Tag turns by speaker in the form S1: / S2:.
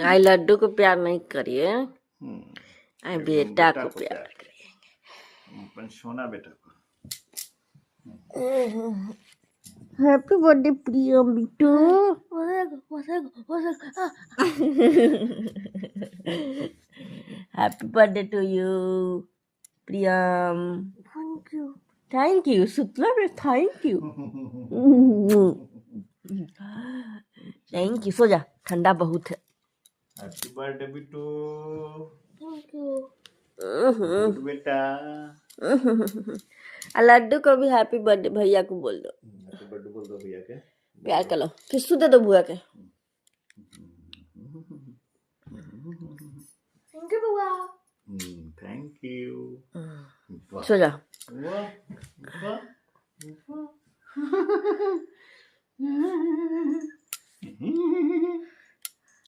S1: आई लड्डू को प्यार नहीं करिए, आई बेटा को प्यार करिए।
S2: सोना बेटा को।
S1: Happy birthday Priyam Bittu. Happy birthday to you Priyam. Thank you Shukla में थैंक यू। थैंक यू, सो जा, ठंडा बहुत है।
S2: Happy birthday Bittu.
S1: Thank you
S2: बेटा।
S1: लड्डू को भी हैप्पी बर्थडे भैया को बोल दो।
S2: हैप्पी बर्थडे बोल दो भैया के।
S1: प्यार कर लो, किस्सू दे दो बुआ के। थैंक यू बुआ।
S2: Thank you.
S1: सो जा।